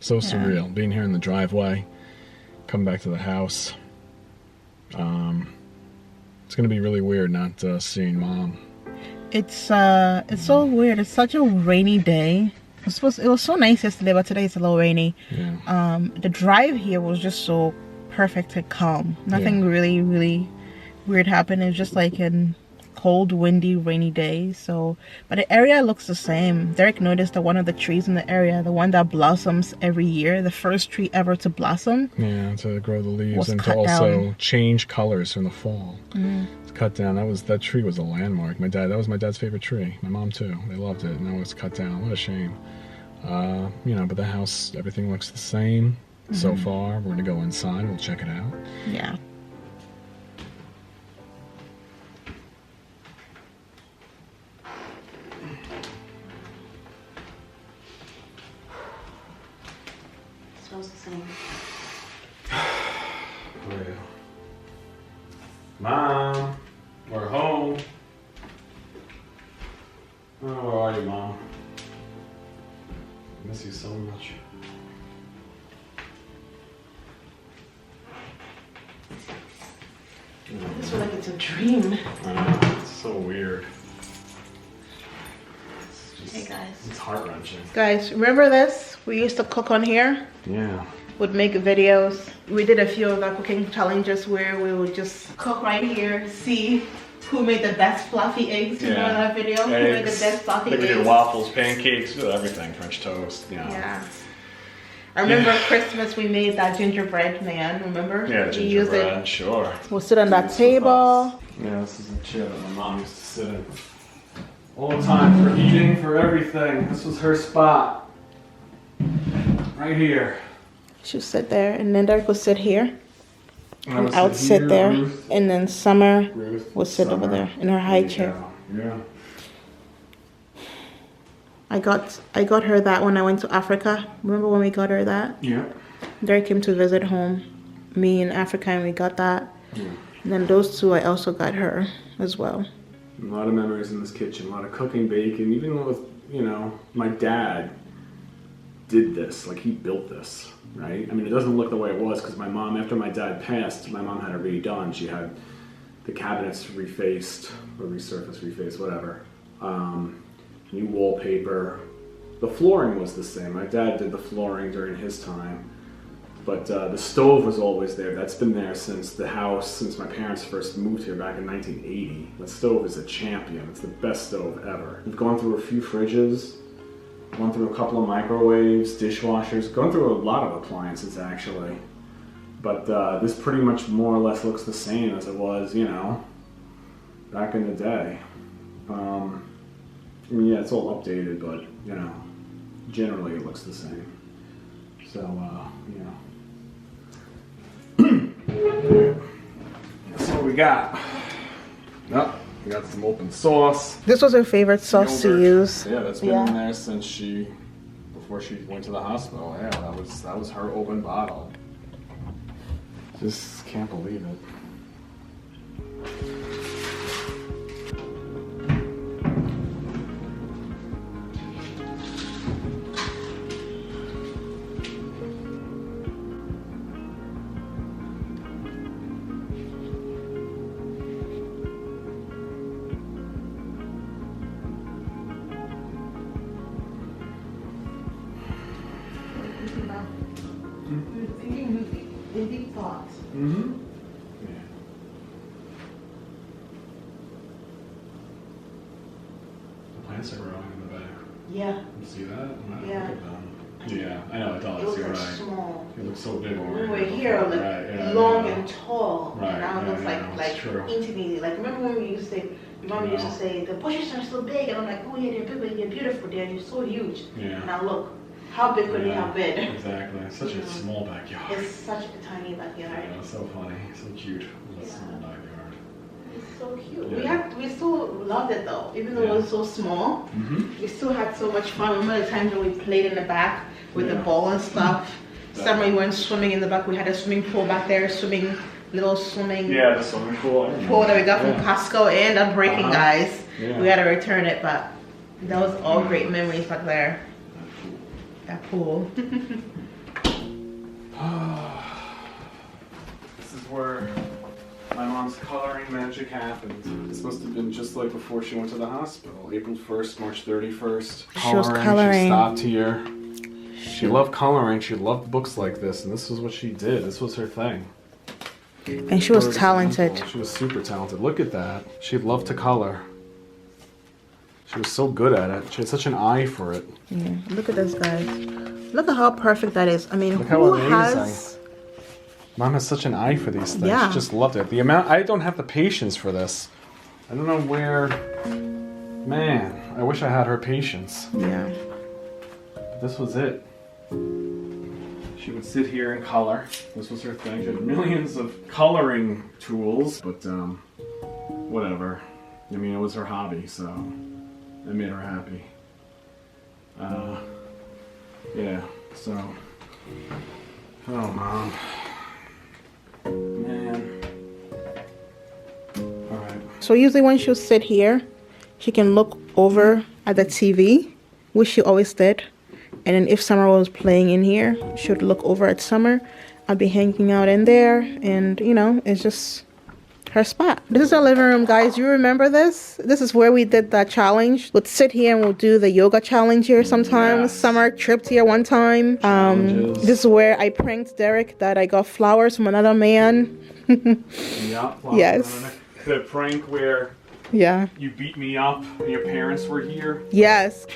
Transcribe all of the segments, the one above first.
So surreal. Being here in the driveway, coming back to the house. It's gonna be really weird not seeing Mom. It's so weird. It's such a rainy day. It was so nice yesterday, but today it's a little rainy. Yeah. The drive here was just so perfect and calm. Nothing really weird happened. It was just like a cold, windy, rainy day. So, but the area looks the same. Derek noticed that one of the trees in the area, the one that blossoms every year, the first tree ever to blossom, Yeah, to grow the leaves and to also change colors in the fall. It's cut down. That tree was a landmark. That was my dad's favorite tree. My mom too. They loved it, and that was cut down. What a shame. But the house, everything looks the same so far. We're gonna go inside. We'll check it out. Yeah. Smells the same. Where are you? Mom, we're home. Oh, where are you, Mom? I miss you so much. This feels like it's a dream. I know, it's so weird. Hey guys. It's heart-wrenching. Guys, remember this? We used to cook on here. Yeah. Would make videos. We did a few of our cooking challenges where we would just cook right here, see who made the best fluffy eggs. You know that video? Who made the best fluffy eggs? We did waffles, pancakes, everything, French toast. Yeah. I remember Christmas we made that gingerbread man, remember? Yeah, gingerbread, sure. We'll sit on that table. Yeah, this is a chair that my mom used to sit in all the time for eating, for everything. This was her spot. Right here. She'll sit there, and then Derek will sit here. And I would sit here, there, Ruth, and then Summer Ruth, will sit over there in her high chair. Yeah. I got her that when I went to Africa. Remember when we got her that? Yeah. Derek came to visit home, me in Africa, and we got that. Yeah. And then those two I also got her as well. A lot of memories in this kitchen, a lot of cooking, baking, even with, my dad did this, like he built this, right? I mean, it doesn't look the way it was because my mom, after my dad passed, my mom had it redone. She had the cabinets refaced, or resurfaced, refaced, whatever. New wallpaper. The flooring was the same. My dad did the flooring during his time. But the stove was always there. That's been there since the house, since my parents first moved here back in 1980. The stove is a champion. It's the best stove ever. We've gone through a few fridges, gone through a couple of microwaves, dishwashers, gone through a lot of appliances actually. But this pretty much more or less looks the same as it was, back in the day. Yeah, it's all updated, but, generally it looks the same. So, That's what we got. Yep, we got some open sauce. This was her favorite sauce to use. Yeah, that's been in there since before she went to the hospital. Yeah, that was her open bottle. Just can't believe it. Deep thoughts. Mm-hmm. Yeah. The plants are growing in the back. Yeah. You see that? Yeah. Look at them. Yeah, I know, it does. It was You're like right. small. It looks so big. When we were here, long and tall. Right. Now it looks like intimately. Like remember when we used to say, your mom used to say, the bushes are so big, and I'm like, oh yeah, they're big, they're beautiful, you're so huge. Yeah. Now look, how big could they have been? Exactly. It's such a small backyard. It's such a tiny backyard. Yeah, it's so funny, so cute. It's a small backyard. It's so cute. Yeah. We still loved it though, even though it was so small. We still had so much fun. Remember the times when we played in the back with the ball and stuff. Summer we went swimming in the back. We had a swimming pool back there, little swimming the swimming pool. Pool that we got from Costco. It ended up breaking, guys. Yeah. We had to return it, but that was all great memories back there. That pool. magic happened. This must have been just like before she went to the hospital. April 1st, March 31st. She was coloring. She stopped here. She loved coloring. She loved books like this, and this is what she did. This was her thing. And she was talented. She was super talented. Look at that. She loved to color. She was so good at it. She had such an eye for it. Yeah. Look at this, guys. Look at how perfect that is. I mean, Look who how amazing. has... Mom has such an eye for these things. Yeah. She just loved it. The amount, I don't have the patience for this. I don't know where, man, I wish I had her patience. Yeah. But this was it. She would sit here and color. This was her thing. She had millions of coloring tools, but whatever. I mean, it was her hobby, so it made her happy. Yeah, so, oh, Mom. Man. Alright. So usually when she'll sit here, she can look over at the TV, which she always did. And then if Summer was playing in here, she would look over at Summer. I'd be hanging out in there. And, you know, it's just her spot. This is our living room, guys. You remember this? This is where we did that challenge. We'd sit here and we'll do the yoga challenge here sometimes. Yes. Summer tripped here one time. This is where I pranked Derek that I got flowers from another man. Yeah, Yes. The prank where Yeah. you beat me up and your parents were here. Yes.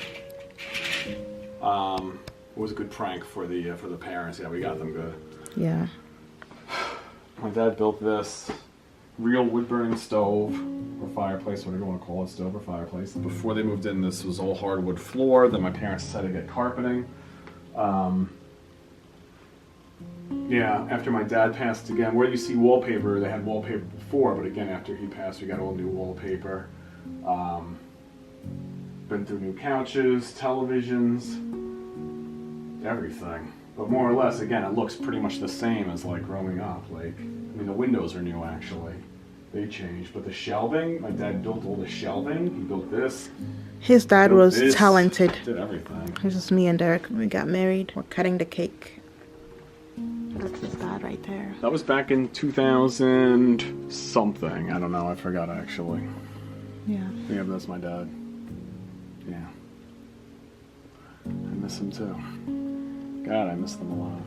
It was a good prank for the parents. Yeah, we got them good. Yeah. My dad built this real wood-burning stove or fireplace, whatever you want to call it, stove or fireplace. Before they moved in, this was all hardwood floor. Then my parents decided to get carpeting. Yeah, after my dad passed again, where you see wallpaper, they had wallpaper before, but again, after he passed, we got all new wallpaper. Been through new couches, televisions, everything. But more or less, again, it looks pretty much the same as like growing up. Like, I mean, the windows are new actually. They changed, but the shelving, my dad built all the shelving. He built this. His dad was this, talented. Did everything. This is me and Derek when we got married. We're cutting the cake. That's his dad right there. That was back in 2000 something. I don't know. I forgot actually. Yeah. Yeah, but that's my dad. Yeah. I miss him too. God, I miss them a lot.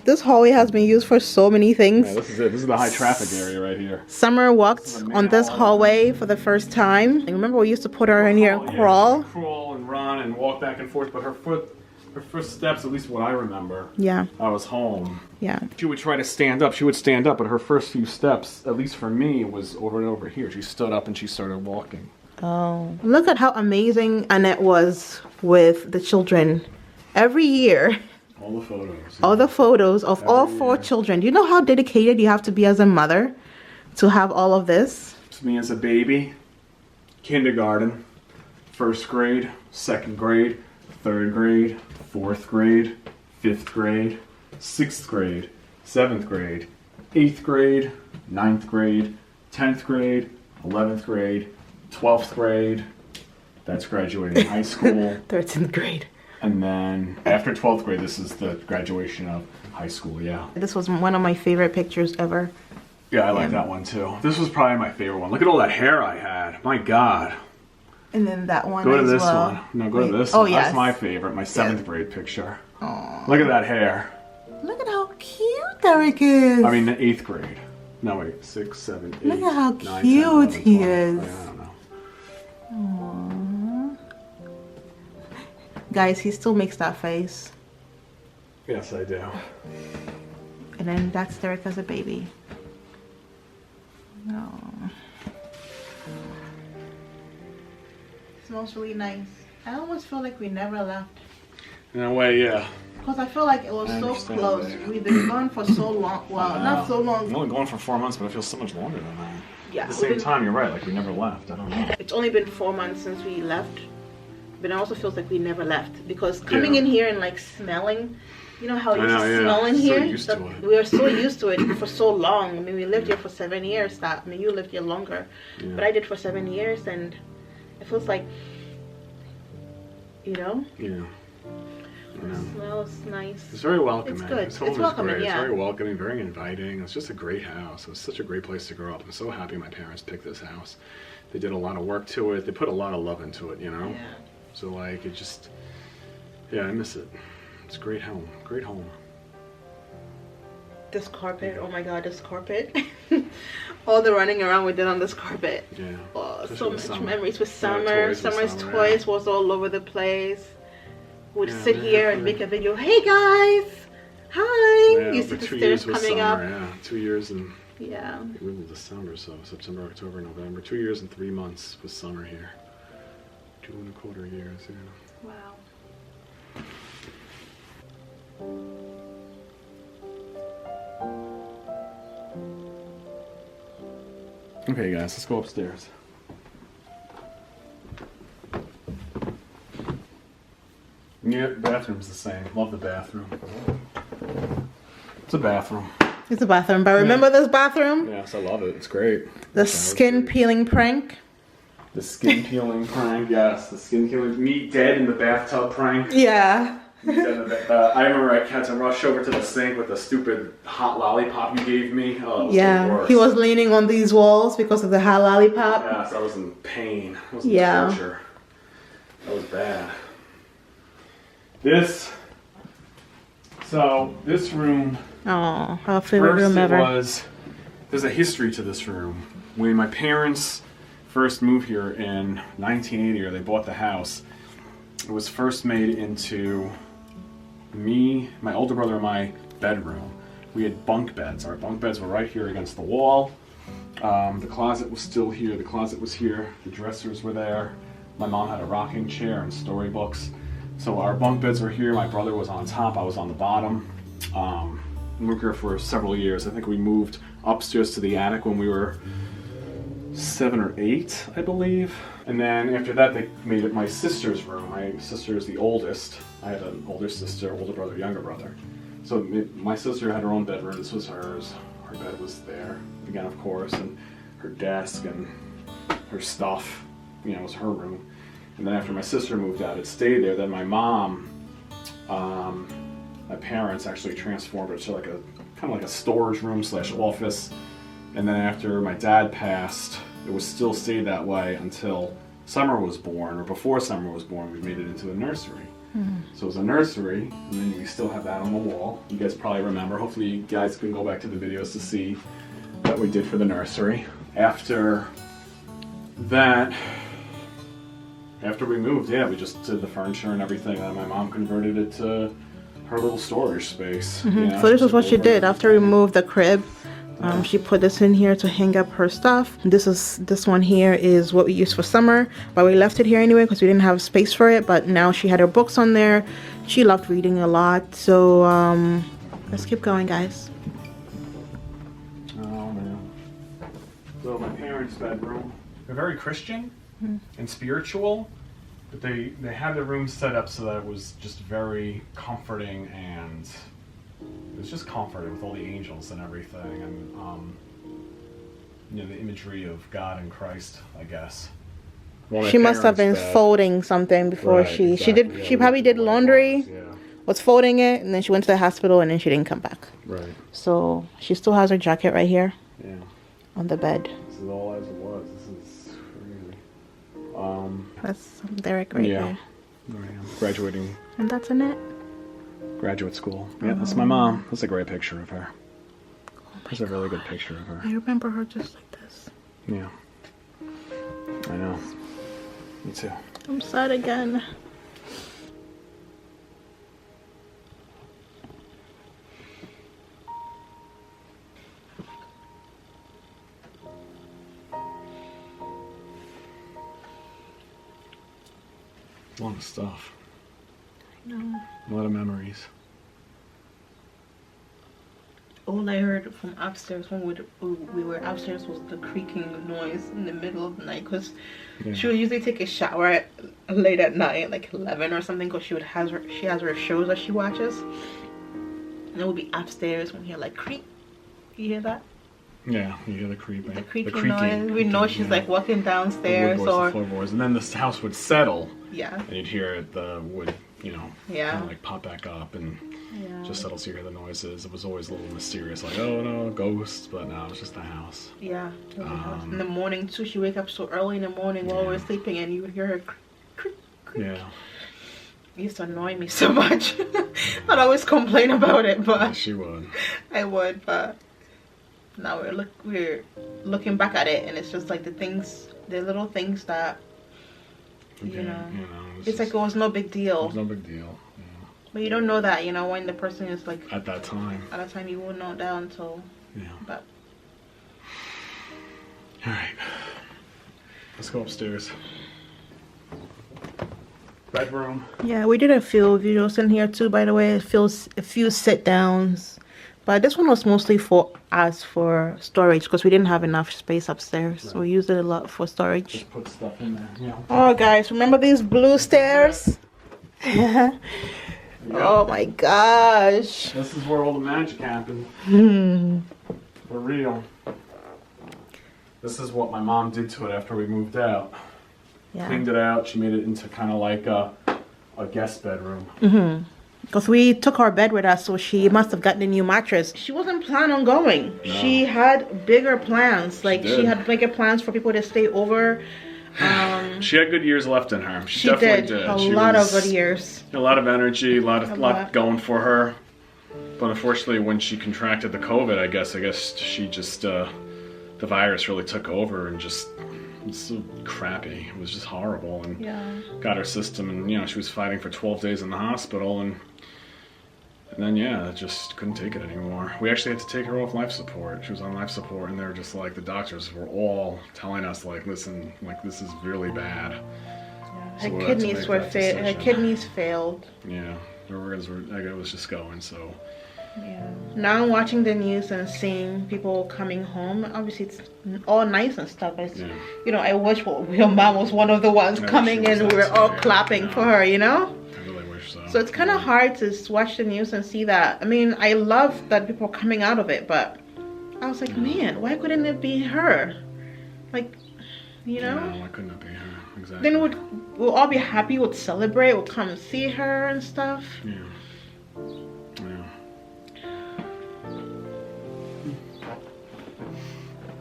This hallway has been used for so many things. Yeah, this is it. This is the high traffic area right here. Summer walked on this hallway for the first time. I remember we used to put her in here and crawl. Crawl and run and walk back and forth, but her first steps, at least what I remember, Yeah. I was home. Yeah. She would try to stand up. She would stand up, but her first few steps, at least for me, was over and over here. She stood up and she started walking. Oh. Look at how amazing Annette was with the children. Every year, All the photos. all the photos of all four children. Do you know how dedicated you have to be as a mother to have all of this? It's me as a baby, kindergarten, first grade, second grade, third grade, fourth grade, fifth grade, sixth grade, seventh grade, eighth grade, ninth grade, 10th grade, 11th grade, 12th grade. That's graduating high school. 13th grade. And then after 12th grade, this is the graduation of high school, yeah. This was one of my favorite pictures ever. Yeah, I like that one too. This was probably my favorite one. Look at all that hair I had. My God. And then that one Go to as this well. one. No, go to this Oh, one. yes. That's my favorite, my 7th grade picture. Aww. Look at that hair. Look at how cute Derek is. I mean, the 8th grade. No, wait. 6, 7, 8, Look at how 9, 10, cute 11, he 12. is. I don't know. Aww. Guys, he still makes that face. Yes, I do. And then that's Derek as a baby. No. Smells really nice. I almost feel like we never left. In a way, yeah. Because I feel like it was I so understand close. that. We've been gone for so long. Well, not so I'm long. only going for 4 months, but it feels so much longer than that. Yeah. At the same time, you're right. Like, we never left. I don't know. It's only been 4 months since we left. But it also feels like we never left. Because coming Yeah. in here and like smelling, you know how you I know, yeah. smell in So here? used to it. We are so used to it for so long. I mean, we lived here for 7 years. I mean, you lived here longer. Yeah. But I did for 7 years, and it feels like, you know? Yeah. You know? Smells nice. It's very welcoming. It's good. This home It's is welcoming, great. yeah. It's very welcoming, very inviting. It's just a great house. It was such a great place to grow up. I'm so happy my parents picked this house. They did a lot of work to it. They put a lot of love into it, you know? Yeah. So like, it just, yeah, I miss it. It's a great home. Great home. This carpet, oh my god, this carpet. All the running around we did on this carpet. Yeah. Oh, Especially so with much summer. memories with Yeah, summer. toys with Summer's summer, toys was all over the place. We'd Yeah, sit man, here and yeah. make a video. Hey guys! Hi! Yeah, You over see the 2 stairs years with coming summer, up. yeah. 2 years and Yeah. we're in December, so September, October, November. 2 years and 3 months with summer here. 2.25 years, yeah. Wow. Okay, guys, let's go upstairs. Yeah, bathroom's the same. Love the bathroom. It's a bathroom. It's a bathroom, but remember this bathroom? Yes, I love it. It's great. The skin peeling prank? The skin peeling prank, yes. The skin peeling. Me dead in the bathtub prank. Yeah. Me dead in the I remember I had to rush over to the sink with the stupid hot lollipop you gave me. Oh, it was the Yeah. worst. He was leaning on these walls because of the hot lollipop. Yes, I was in pain. I was in Yeah. torture. That was bad. This room, Oh, our favorite first room it ever. was, there's a history to this room. When my parents first moved here in 1980, or they bought the house, it was first made into me, my older brother, and my bedroom. We had bunk beds. Our bunk beds were right here against the wall. The closet was still here. The closet was here. The dressers were there. My mom had a rocking chair and storybooks. So our bunk beds were here. My brother was on top. I was on the bottom. We were here for several years. I think we moved upstairs to the attic when we were 7 or 8, I believe. And then after that, they made it my sister's room. My sister is the oldest. I had an older sister, older brother, younger brother. So my sister had her own bedroom. This was hers. Her bed was there again, of course, and her desk and her stuff. You know, it was her room. And then after my sister moved out, it stayed there. Then my mom, my parents actually transformed it to like a kind of like a storage room / office. And then after my dad passed, it was still stayed that way until Summer was born, or before Summer was born, we made it into a nursery. So it was a nursery, and then we still have that on the wall. You guys probably remember. Hopefully you guys can go back to the videos to see what we did for the nursery. After that, after we moved, yeah, we just did the furniture and everything, and my mom converted it to her little storage space. You know, So this is what just she over- did. After we moved the crib, she put this in here to hang up her stuff. This one here is what we used for Summer, but we left it here anyway because we didn't have space for it. But now she had her books on there. She loved reading a lot. So let's keep going, guys. Oh man. So my parents' bedroom. They're very Christian and spiritual, but they had the room set up so that it was just very comforting, and it was just comforting with all the angels and everything, and you know, the imagery of God and Christ, I guess. Well, my She must have been parents' bed- folding something before Right, she exactly. did. Yeah, She we probably looked did at what it laundry, was, yeah. was folding it, and then she went to the hospital, and then she didn't come back. Right. So she still has her jacket right here Yeah. on the bed. This is all as it was. This is crazy. That's Derek right Yeah. there. There I am. Graduating And that's Annette. graduate school. Yeah, that's my mom. That's a great picture of her. That's a really good picture of her. I remember her just like this. Yeah. I know. Me too. I'm sad again. A lot of stuff. I know. A lot of memories. All I heard from upstairs when we were upstairs was the creaking noise in the middle of the night, because Yeah. she would usually take a shower late at night, like 11 or something, because she has her shows that she watches. And it would be upstairs when we hear like creak. You hear that? Yeah, you hear the creeping. The creaking noise. We know she's like walking downstairs, the wood boards, or the floorboards, and then this house would settle, yeah. and you'd hear the wood, you know, Yeah. kind of like pop back up and Yeah. just settle so you hear the noises. It was always a little mysterious, like, oh no, ghosts, but no, it was just the house. Yeah. In the morning too, she wake up so early in the morning while we're sleeping, and you would hear her. Yeah. It used to annoy me so much. I'd always complain about it, but Yeah, she would. I would, but now we're looking back at it, and it's just like the little things that you know. It's like it was no big deal. It was no big deal. Yeah. But you don't know that, you know, when the person is like At that time. At that time, you won't know that until. Yeah. But. All right. Let's go upstairs. Bedroom. Yeah, we did a few videos in here too, by the way. It feels a few sit downs, but this one was mostly for us for storage because we didn't have enough space upstairs, so we used it a lot for storage. Just put stuff in there. Yeah. Oh, guys, remember these blue stairs? Oh my gosh! This is where all the magic happened. For real. This is what my mom did to it after we moved out. Yeah. Cleaned it out. She made it into kind of like a guest bedroom. Because we took our bed with us, so she must have gotten a new mattress. She wasn't planning on going. No. She had bigger plans. Like, she did. had bigger plans for people to stay over. She had good years left in her. She definitely did. did. A She lot of was- good years. A lot of energy, a lot lot. going for her. But unfortunately, when she contracted the COVID, I guess she just the virus really took over and just it was so crappy. It was just horrible and Yeah. got her system. And you know, she was fighting for 12 days in the hospital and then yeah, just couldn't take it anymore. We actually had to take her off life support. She was on life support, and they were just like the doctors were all telling us like, listen, like this is really bad. Her So we had to kidneys make were that failed. Her decision. kidneys failed. Yeah, the organs were. Like, it was just going. So Yeah. Now I'm watching the news and seeing people coming home. Obviously, it's all nice and stuff. But it's, Yeah. you know, I wish your mom was one of the ones Yeah, coming she was in. We were nice, all yeah, clapping yeah. for her. You know. I really wish so. So it's kind of hard to watch the news and see that. I mean, I love that people are coming out of it, but I was like, man, why couldn't it be her? Like, you know? No, why couldn't it be her? Exactly. Then we'll all be happy, we'll celebrate, we'll come and see her and stuff. Yeah. Yeah.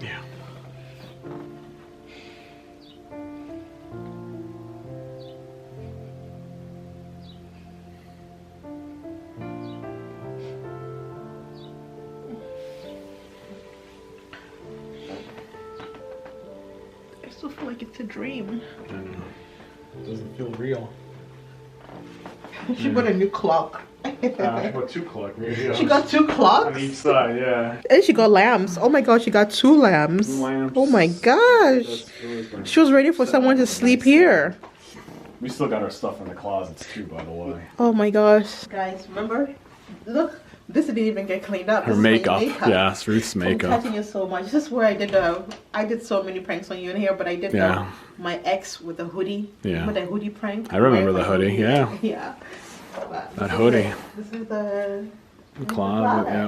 Yeah. I still feel like it's a dream. I know. It doesn't feel real. She got a new clock. She got 2 clock radios. She got 2 on clocks? each side, yeah. And she got lamps. Oh my god, she got 2 lamps. 2 lamps. Oh my gosh. That's really good. She was ready for someone to sleep here. We still got our stuff in the closets too, by the way. Oh my gosh. Guys, remember? Look, this didn't even get cleaned up. Her This is my makeup. Yes, Ruth's I'm makeup. catching you so much. This is where I did so many pranks on you in here, but I did Yeah. my ex with the hoodie. Yeah. Remember that hoodie prank? I remember Wearing the my hoodie, yeah. Yeah. But That this is hoodie. it. This is the Closet, yeah.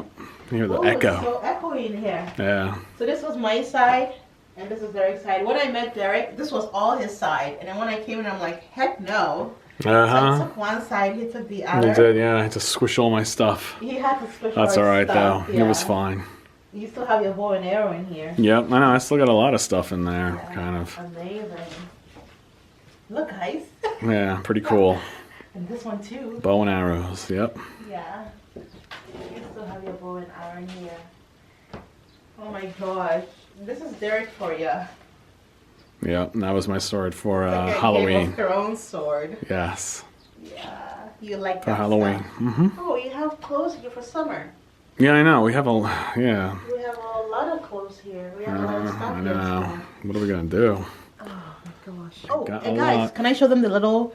You hear the Oh, it's echo. so echoey in here. Yeah. So this was my side, and this is Derek's side. When I met Derek, this was all his side, and then when I came in, I'm like, heck no. So I Uh-huh. took one side, he took the You other. did, yeah. I had to squish all my stuff. He had to squish That's our alright stuff, though. It was yeah. fine. You still have your bow and arrow in here. Yep, I know. I still got a lot of stuff in there, kind of. Amazing. Look, guys. Yeah, pretty cool. And this one too. Bow and arrows, yep. Yeah. You still have your bow and arrow in here. Oh my gosh. This is Derek for you. Yep, and that was my sword for Like a Game Halloween. of Thrones sword. Yes, Yeah. You like for that Halloween. stuff. Hmm. Oh, you have clothes here for summer. Yeah, I know. We have yeah. We have a lot of clothes here. We have a lot of stuff I here. know. What are we gonna do? Oh my gosh. Oh, Got and a guys, lot. can I show them the little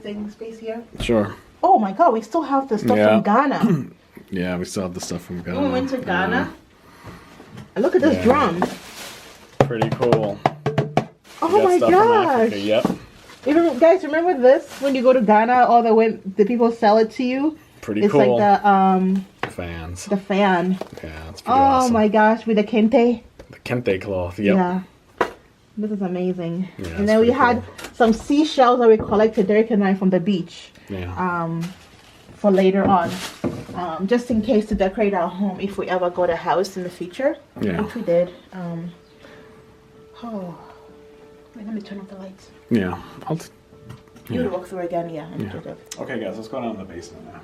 thing space here? Sure. Oh my god, we still have the stuff Yeah. from Ghana. Yeah, we still have the stuff from Ghana. When we went to Ghana. And look at Yeah. this drum. Pretty cool. Oh We got my stuff from Africa, gosh. yep. Guys, remember this? When you go to Ghana, all the people sell it to you. Pretty It's cool. like Fans. the fan. Yeah, it's pretty Oh awesome. my gosh, with the kente. The kente cloth. Yep. Yeah. This is amazing. Yeah, and then we had cool. some seashells that we collected, Derek and I, from the beach. Yeah. For later on. Just in case to decorate our home if we ever go to house in the future. Yeah. Which we did. Wait, let me turn off the lights. Yeah. You would walk through again, yeah. Okay, guys, let's go down to the basement now.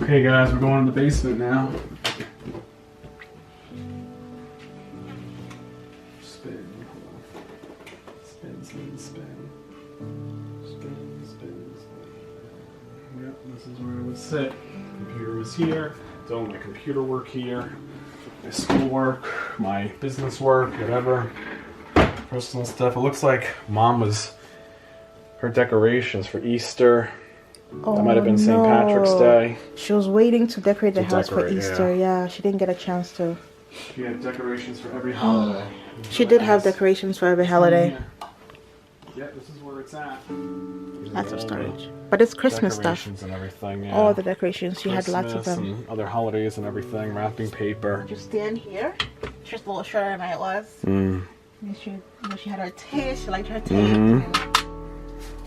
Okay, guys, we're going to the basement now. Spin. Spin, spin, spin. Spin, spin, spin. Yep, this is where I would sit. Computer was here. Doing my computer work here. My school work, my business work, whatever. Personal stuff. It looks like Mom was her decorations for Easter. Oh, that might have been St. Patrick's Day. She was waiting to decorate the house for Easter. Yeah, she didn't get a chance to. She had decorations for every holiday. She did have decorations for every holiday. Yeah, this is where it's at. Lots of storage. But it's Christmas stuff. Decorations and everything, yeah. All the decorations. She had lots of them. And other holidays and everything. Wrapping paper. Just stand here. Just a little shorter than I was. She had her taste. She liked her taste.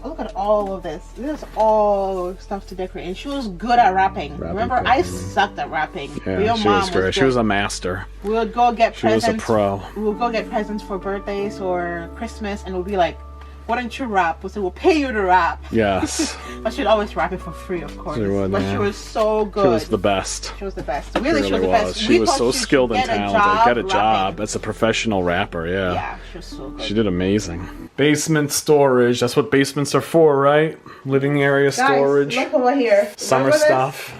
Oh, look at all of this. This is all stuff to decorate. And she was good at wrapping. Remember, paper. I sucked at wrapping. Yeah, she was great. She was a master. We would go get presents. She was a pro. We would go get presents for birthdays or Christmas, and we'll be like, why don't you wrap? We'll say, we'll pay you to wrap. Yes. But she'd always wrap it for free, of course. She would, but she was so good. She was the best. She was the best. Really, she was the best. She was so skilled and talented. Get a job as a professional rapper, yeah. Yeah, she was so good. She did amazing. Basement storage. That's what basements are for, right? Living area storage. Look over here. Summer stuff.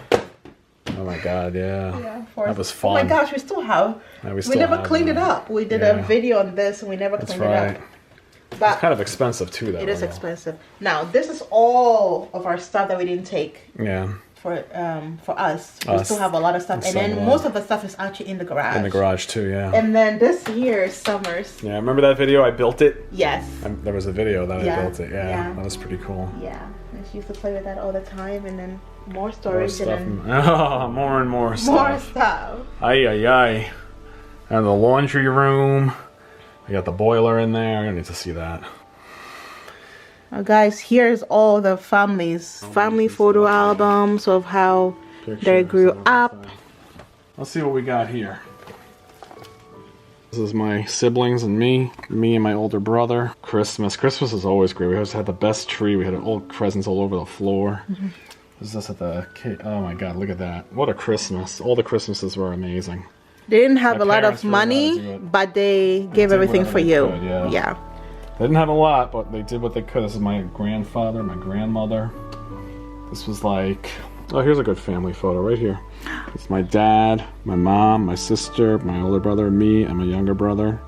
Oh my God, yeah. That was fun. Oh my gosh, we still have. We never cleaned it up. We did a video on this and we never cleaned it up. But it's kind of expensive too, though. It is expensive. Now, this is all of our stuff that we didn't take. Yeah. For us. We still have a lot of stuff. And then most of the stuff is actually in the garage. In the garage too, yeah. And then this here is Summer's. Yeah, remember that video? I built it? Yes. There was a video that I built it, yeah. That was pretty cool. Yeah. And she used to play with that all the time. And then more storage. More stuff. More and more stuff. More stuff. Ay, ay, ay. And the laundry room. I got the boiler in there. I need to see that. Guys, here's all the family photo albums of how they grew up. Let's see what we got here. This is my siblings and me and my older brother. Christmas is always great. We always had the best tree. We had old presents all over the floor. This is us at the oh my God, look at that. What a Christmas. All the Christmases were amazing. They didn't have a lot of money, but they gave everything for you. Yeah. They didn't have a lot, but they did what they could. This is my grandfather, my grandmother. This was like, oh, here's a good family photo right here. It's my dad, my mom, my sister, my older brother, me, and my younger brother.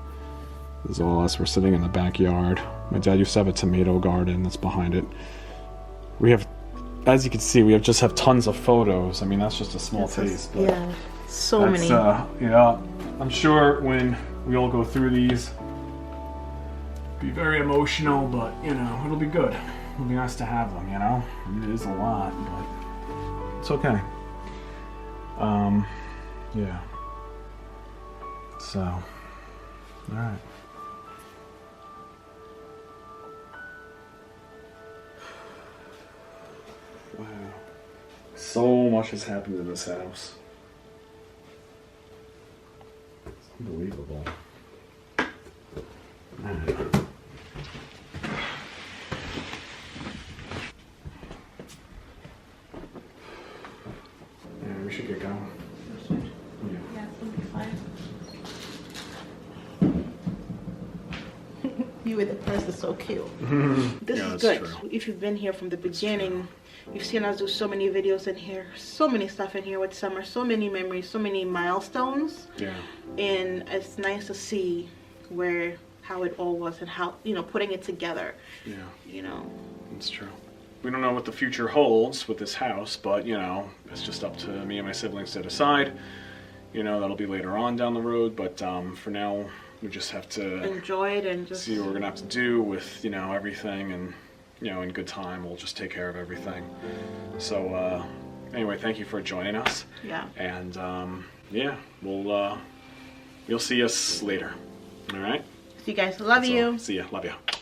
This is all us. We're sitting in the backyard. My dad used to have a tomato garden that's behind it. We have, as you can see, we just have tons of photos. I mean, that's just a small taste. But yeah, so many. Yeah, I'm sure when we all go through these, be very emotional, but you know, it'll be good. It'll be nice to have them, you know. I mean, it is a lot, but it's okay. Yeah. So, all right. Wow. So much has happened in this house. It's unbelievable. Man. Yeah, we should get going. Yeah, it'll be fine. You with the purse is so cute. This is good. True. If you've been here from the beginning, you've seen us do so many videos in here, so many stuff in here with Summer, so many memories, so many milestones. Yeah. And it's nice to see how it all was and how, you know, putting it together. Yeah. You know. It's true. We don't know what the future holds with this house, but, you know, it's just up to me and my siblings to decide. You know, that'll be later on down the road, but for now, we just have to enjoy it and just see what we're going to have to do with, you know, everything, and, you know, in good time, we'll just take care of everything. So, anyway, thank you for joining us. Yeah. And, yeah, you'll see us later. All right? See you guys. Love you. See ya. Love you.